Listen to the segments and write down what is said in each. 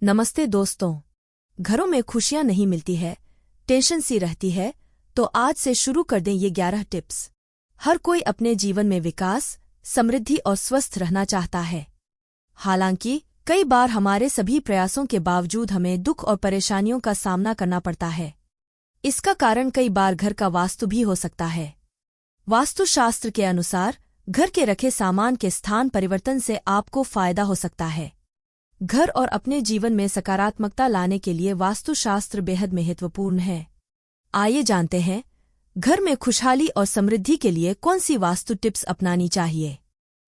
नमस्ते दोस्तों। घरों में खुशियां नहीं मिलती है, टेंशन सी रहती है, तो आज से शुरू कर दें ये 11 टिप्स। हर कोई अपने जीवन में विकास, समृद्धि और स्वस्थ रहना चाहता है। हालांकि कई बार हमारे सभी प्रयासों के बावजूद हमें दुख और परेशानियों का सामना करना पड़ता है। इसका कारण कई बार घर का वास्तु भी हो सकता है। वास्तुशास्त्र के अनुसार घर के रखे सामान के स्थान परिवर्तन से आपको फायदा हो सकता है। घर और अपने जीवन में सकारात्मकता लाने के लिए वास्तुशास्त्र बेहद महत्वपूर्ण है। आइए जानते हैं, घर में खुशहाली और समृद्धि के लिए कौन सी वास्तु टिप्स अपनानी चाहिए।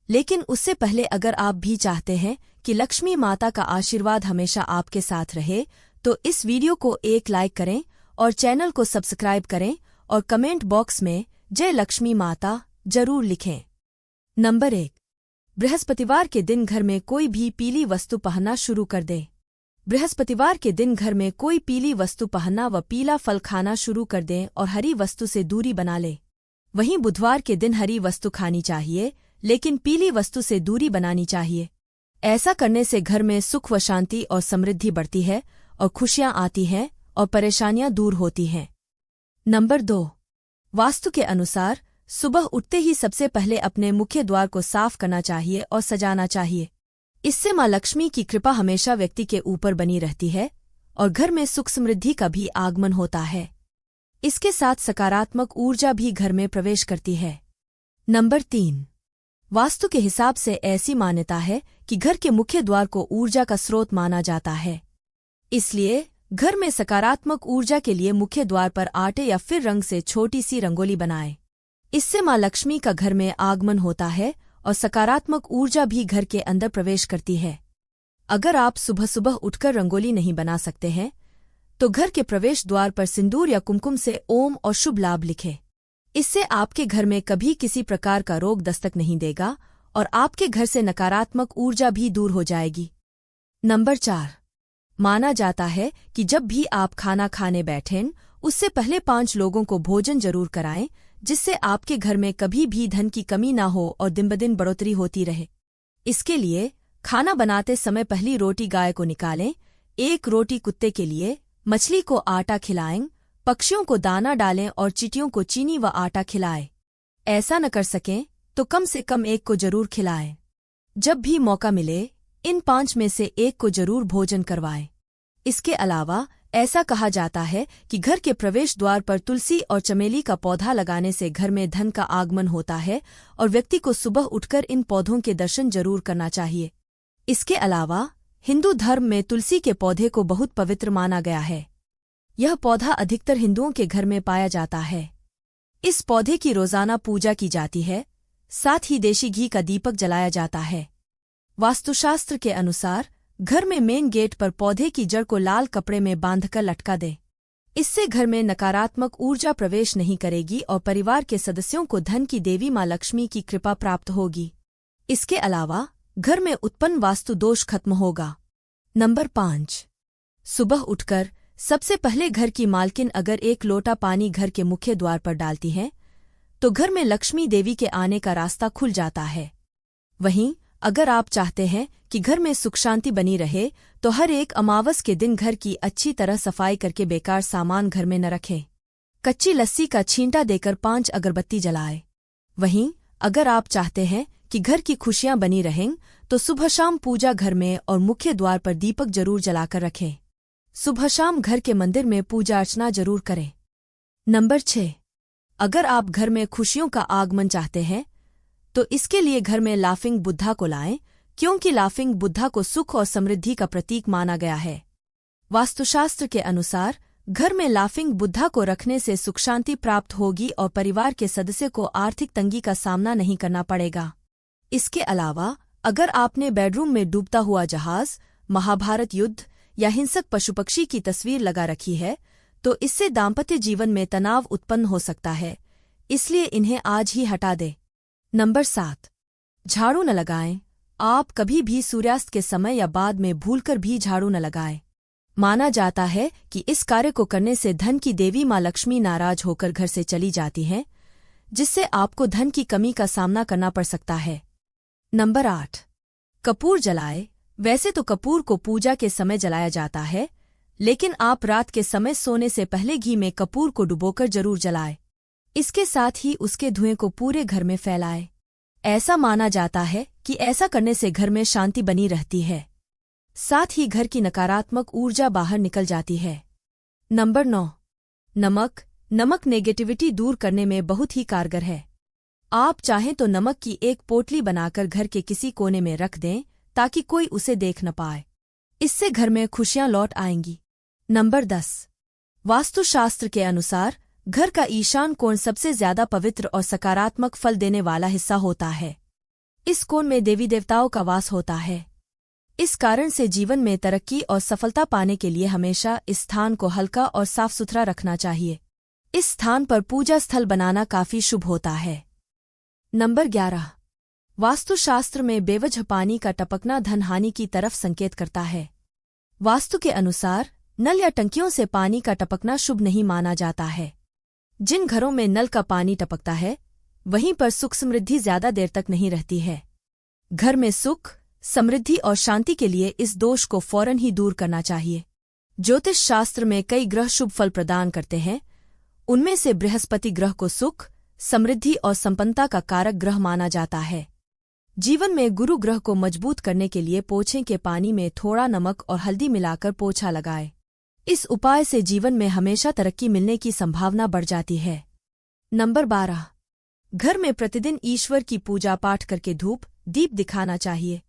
लेकिन उससे पहले अगर आप भी चाहते हैं कि लक्ष्मी माता का आशीर्वाद हमेशा आपके साथ रहे, तो इस वीडियो को एक लाइक करें और चैनल को सब्सक्राइब करें और कमेंट बॉक्स में जय लक्ष्मी माता जरूर लिखें। नंबर 1, बृहस्पतिवार के दिन घर में कोई भी पीली वस्तु पहनना शुरू कर दें। बृहस्पतिवार के दिन घर में कोई पीली वस्तु पहनना व पीला फल खाना शुरू कर दें और हरी वस्तु से दूरी बना लें। वहीं बुधवार के दिन हरी वस्तु खानी चाहिए, लेकिन पीली वस्तु से दूरी बनानी चाहिए। ऐसा करने से घर में सुख व शांति और समृद्धि बढ़ती है और खुशियां आती हैं और परेशानियां दूर होती हैं। नंबर 2, वास्तु के अनुसार सुबह उठते ही सबसे पहले अपने मुख्य द्वार को साफ करना चाहिए और सजाना चाहिए। इससे मां लक्ष्मी की कृपा हमेशा व्यक्ति के ऊपर बनी रहती है और घर में सुख समृद्धि का भी आगमन होता है। इसके साथ सकारात्मक ऊर्जा भी घर में प्रवेश करती है। नंबर 3, वास्तु के हिसाब से ऐसी मान्यता है कि घर के मुख्य द्वार को ऊर्जा का स्रोत माना जाता है। इसलिए घर में सकारात्मक ऊर्जा के लिए मुख्य द्वार पर आटे या फिर रंग से छोटी सी रंगोली बनाएं। इससे मां लक्ष्मी का घर में आगमन होता है और सकारात्मक ऊर्जा भी घर के अंदर प्रवेश करती है। अगर आप सुबह सुबह उठकर रंगोली नहीं बना सकते हैं, तो घर के प्रवेश द्वार पर सिंदूर या कुमकुम से ओम और शुभ लाभ लिखें। इससे आपके घर में कभी किसी प्रकार का रोग दस्तक नहीं देगा और आपके घर से नकारात्मक ऊर्जा भी दूर हो जाएगी। नंबर 4, माना जाता है कि जब भी आप खाना खाने बैठें, उससे पहले 5 लोगों को भोजन जरूर कराएं, जिससे आपके घर में कभी भी धन की कमी ना हो और दिन ब दिन बढ़ोतरी होती रहे। इसके लिए खाना बनाते समय पहली रोटी गाय को निकालें, 1 रोटी कुत्ते के लिए, मछली को आटा खिलाएं, पक्षियों को दाना डालें और चींटियों को चीनी व आटा खिलाएं। ऐसा न कर सकें तो कम से कम 1 को जरूर खिलाएं। जब भी मौका मिले इन 5 में से 1 को जरूर भोजन करवाएं। इसके अलावा ऐसा कहा जाता है कि घर के प्रवेश द्वार पर तुलसी और चमेली का पौधा लगाने से घर में धन का आगमन होता है और व्यक्ति को सुबह उठकर इन पौधों के दर्शन जरूर करना चाहिए। इसके अलावा हिंदू धर्म में तुलसी के पौधे को बहुत पवित्र माना गया है। यह पौधा अधिकतर हिंदुओं के घर में पाया जाता है। इस पौधे की रोजाना पूजा की जाती है, साथ ही देशी घी का दीपक जलाया जाता है। वास्तुशास्त्र के अनुसार घर में मेन गेट पर पौधे की जड़ को लाल कपड़े में बांधकर लटका दे। इससे घर में नकारात्मक ऊर्जा प्रवेश नहीं करेगी और परिवार के सदस्यों को धन की देवी मां लक्ष्मी की कृपा प्राप्त होगी। इसके अलावा घर में उत्पन्न वास्तु दोष खत्म होगा। नंबर 5, सुबह उठकर सबसे पहले घर की मालकिन अगर 1 लोटा पानी घर के मुख्य द्वार पर डालती है, तो घर में लक्ष्मी देवी के आने का रास्ता खुल जाता है। वहीं अगर आप चाहते हैं कि घर में सुख शांति बनी रहे, तो हर एक अमावस के दिन घर की अच्छी तरह सफाई करके बेकार सामान घर में न रखें। कच्ची लस्सी का छींटा देकर 5 अगरबत्ती जलाएं। वहीं अगर आप चाहते हैं कि घर की खुशियां बनी रहें, तो सुबह शाम पूजा घर में और मुख्य द्वार पर दीपक जरूर जलाकर रखें। सुबह शाम घर के मंदिर में पूजा अर्चना जरूर करें। नंबर 6, अगर आप घर में खुशियों का आगमन चाहते हैं, तो इसके लिए घर में लाफिंग बुद्धा को लाएं, क्योंकि लाफिंग बुद्धा को सुख और समृद्धि का प्रतीक माना गया है। वास्तुशास्त्र के अनुसार घर में लाफिंग बुद्धा को रखने से सुख शांति प्राप्त होगी और परिवार के सदस्य को आर्थिक तंगी का सामना नहीं करना पड़ेगा। इसके अलावा अगर आपने बेडरूम में डूबता हुआ जहाज, महाभारत युद्ध या हिंसक पशु पक्षी की तस्वीर लगा रखी है, तो इससे दाम्पत्य जीवन में तनाव उत्पन्न हो सकता है। इसलिए इन्हें आज ही हटा दें। नंबर 7, झाड़ू न लगाएं। आप कभी भी सूर्यास्त के समय या बाद में भूलकर भी झाड़ू न लगाएं। माना जाता है कि इस कार्य को करने से धन की देवी मां लक्ष्मी नाराज होकर घर से चली जाती हैं, जिससे आपको धन की कमी का सामना करना पड़ सकता है। नंबर 8, कपूर जलाए। वैसे तो कपूर को पूजा के समय जलाया जाता है, लेकिन आप रात के समय सोने से पहले घी में कपूर को डुबोकर जरूर जलाएं। इसके साथ ही उसके धुएं को पूरे घर में फैलाएं। ऐसा माना जाता है कि ऐसा करने से घर में शांति बनी रहती है, साथ ही घर की नकारात्मक ऊर्जा बाहर निकल जाती है। नंबर 9। नमक। नमक नेगेटिविटी दूर करने में बहुत ही कारगर है। आप चाहें तो नमक की एक पोटली बनाकर घर के किसी कोने में रख दें ताकि कोई उसे देख न पाए। इससे घर में खुशियां लौट आएंगी। नंबर 10। वास्तुशास्त्र के अनुसार घर का ईशान कोण सबसे ज्यादा पवित्र और सकारात्मक फल देने वाला हिस्सा होता है। इस कोण में देवी देवताओं का वास होता है। इस कारण से जीवन में तरक्की और सफलता पाने के लिए हमेशा इस स्थान को हल्का और साफ सुथरा रखना चाहिए। इस स्थान पर पूजा स्थल बनाना काफी शुभ होता है। नंबर 11। वास्तुशास्त्र में बेवजह पानी का टपकना धन हानि की तरफ संकेत करता है। वास्तु के अनुसार नल या टंकियों से पानी का टपकना शुभ नहीं माना जाता है। जिन घरों में नल का पानी टपकता है, वहीं पर सुख समृद्धि ज्यादा देर तक नहीं रहती है। घर में सुख, समृद्धि और शांति के लिए इस दोष को फौरन ही दूर करना चाहिए। ज्योतिष शास्त्र में कई ग्रह शुभ फल प्रदान करते हैं। उनमें से बृहस्पति ग्रह को सुख, समृद्धि और संपन्नता का कारक ग्रह माना जाता है। जीवन में गुरु ग्रह को मजबूत करने के लिए पोछे के पानी में थोड़ा नमक और हल्दी मिलाकर पोछा लगाए। इस उपाय से जीवन में हमेशा तरक्की मिलने की संभावना बढ़ जाती है। नंबर 12। घर में प्रतिदिन ईश्वर की पूजा पाठ करके धूप दीप दिखाना चाहिए।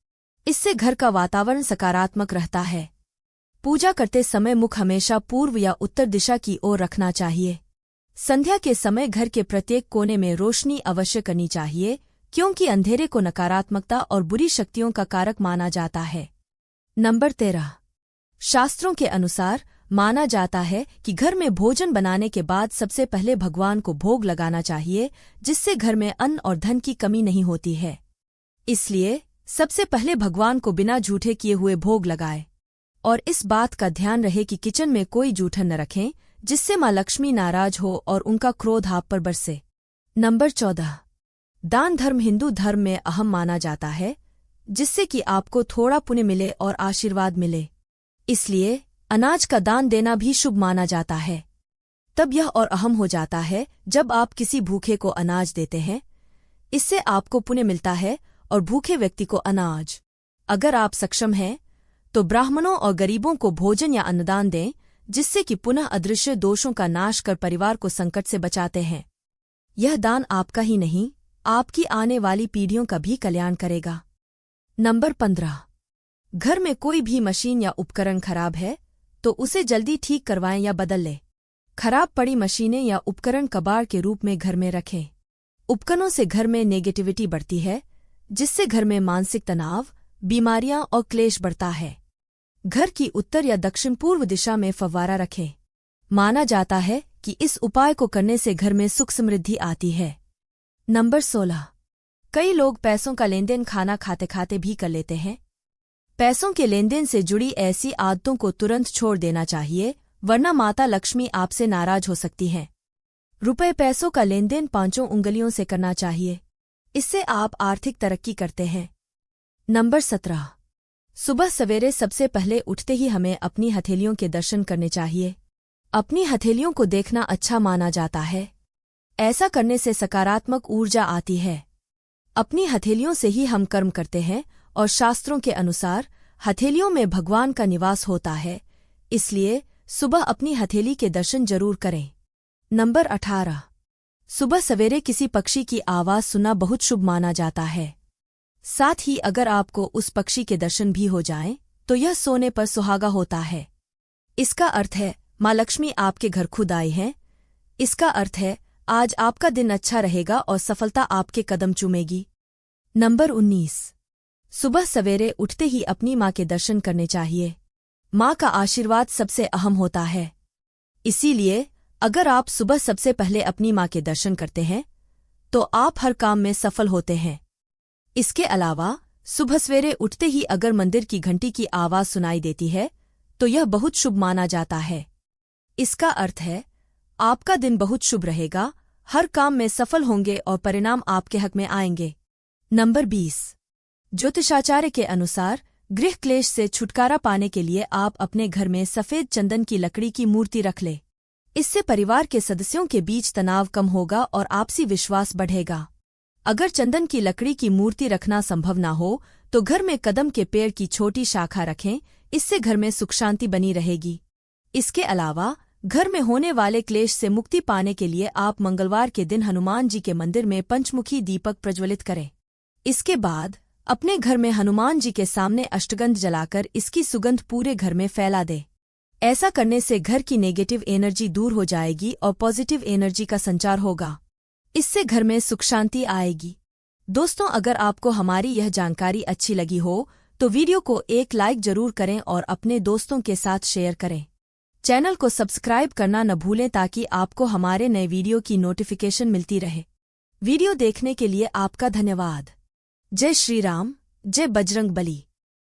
इससे घर का वातावरण सकारात्मक रहता है। पूजा करते समय मुख हमेशा पूर्व या उत्तर दिशा की ओर रखना चाहिए। संध्या के समय घर के प्रत्येक कोने में रोशनी अवश्य करनी चाहिए, क्योंकि अंधेरे को नकारात्मकता और बुरी शक्तियों का कारक माना जाता है। नंबर 13। शास्त्रों के अनुसार माना जाता है कि घर में भोजन बनाने के बाद सबसे पहले भगवान को भोग लगाना चाहिए, जिससे घर में अन्न और धन की कमी नहीं होती है। इसलिए सबसे पहले भगवान को बिना जूठे किए हुए भोग लगाए। और इस बात का ध्यान रहे कि किचन में कोई जूठन न रखें, जिससे माँ लक्ष्मी नाराज हो और उनका क्रोध आप पर बरसे। नंबर 14। दान धर्म हिंदू धर्म में अहम माना जाता है, जिससे कि आपको थोड़ा पुण्य मिले और आशीर्वाद मिले। इसलिए अनाज का दान देना भी शुभ माना जाता है। तब यह और अहम हो जाता है जब आप किसी भूखे को अनाज देते हैं। इससे आपको पुण्य मिलता है और भूखे व्यक्ति को अनाज। अगर आप सक्षम हैं तो ब्राह्मणों और गरीबों को भोजन या अन्नदान दें, जिससे कि पुनः अदृश्य दोषों का नाश कर परिवार को संकट से बचाते हैं। यह दान आपका ही नहीं, आपकी आने वाली पीढ़ियों का भी कल्याण करेगा। नंबर 15। घर में कोई भी मशीन या उपकरण खराब है तो उसे जल्दी ठीक करवाएं या बदल लें। खराब पड़ी मशीनें या उपकरण कबाड़ के रूप में घर में रखें। उपकरणों से घर में नेगेटिविटी बढ़ती है, जिससे घर में मानसिक तनाव, बीमारियां और क्लेश बढ़ता है। घर की उत्तर या दक्षिण पूर्व दिशा में फव्वारा रखें। माना जाता है कि इस उपाय को करने से घर में सुख समृद्धि आती है। नंबर 16। कई लोग पैसों का लेनदेन खाना खाते खाते भी कर लेते हैं। पैसों के लेनदेन से जुड़ी ऐसी आदतों को तुरंत छोड़ देना चाहिए, वरना माता लक्ष्मी आपसे नाराज हो सकती हैं। रुपए पैसों का लेनदेन 5 उंगलियों से करना चाहिए। इससे आप आर्थिक तरक्की करते हैं। नंबर 17। सुबह सवेरे सबसे पहले उठते ही हमें अपनी हथेलियों के दर्शन करने चाहिए। अपनी हथेलियों को देखना अच्छा माना जाता है। ऐसा करने से सकारात्मक ऊर्जा आती है। अपनी हथेलियों से ही हम कर्म करते हैं और शास्त्रों के अनुसार हथेलियों में भगवान का निवास होता है। इसलिए सुबह अपनी हथेली के दर्शन जरूर करें। नंबर 18। सुबह सवेरे किसी पक्षी की आवाज सुनना बहुत शुभ माना जाता है। साथ ही अगर आपको उस पक्षी के दर्शन भी हो जाएं, तो यह सोने पर सुहागा होता है। इसका अर्थ है माँ लक्ष्मी आपके घर खुद आई हैं। इसका अर्थ है आज आपका दिन अच्छा रहेगा और सफलता आपके कदम चूमेगी। नंबर 19। सुबह सवेरे उठते ही अपनी माँ के दर्शन करने चाहिए। माँ का आशीर्वाद सबसे अहम होता है। इसीलिए अगर आप सुबह सबसे पहले अपनी माँ के दर्शन करते हैं तो आप हर काम में सफल होते हैं। इसके अलावा सुबह सवेरे उठते ही अगर मंदिर की घंटी की आवाज सुनाई देती है तो यह बहुत शुभ माना जाता है। इसका अर्थ है आपका दिन बहुत शुभ रहेगा, हर काम में सफल होंगे और परिणाम आपके हक में आएंगे। नंबर 20। ज्योतिषाचार्य के अनुसार गृह क्लेश से छुटकारा पाने के लिए आप अपने घर में सफेद चंदन की लकड़ी की मूर्ति रख ले। इससे परिवार के सदस्यों के बीच तनाव कम होगा और आपसी विश्वास बढ़ेगा। अगर चंदन की लकड़ी की मूर्ति रखना संभव न हो तो घर में कदम के पेड़ की छोटी शाखा रखें, इससे घर में सुख शांति बनी रहेगी। इसके अलावा घर में होने वाले क्लेश से मुक्ति पाने के लिए आप मंगलवार के दिन हनुमान जी के मंदिर में पंचमुखी दीपक प्रज्वलित करें। इसके बाद अपने घर में हनुमान जी के सामने अष्टगंध जलाकर इसकी सुगंध पूरे घर में फैला दे। ऐसा करने से घर की नेगेटिव एनर्जी दूर हो जाएगी और पॉजिटिव एनर्जी का संचार होगा। इससे घर में सुख शांति आएगी। दोस्तों, अगर आपको हमारी यह जानकारी अच्छी लगी हो तो वीडियो को एक लाइक जरूर करें और अपने दोस्तों के साथ शेयर करें। चैनल को सब्सक्राइब करना न भूलें ताकि आपको हमारे नए वीडियो की नोटिफिकेशन मिलती रहे। वीडियो देखने के लिए आपका धन्यवाद। जय श्री राम, जय बजरंग बली।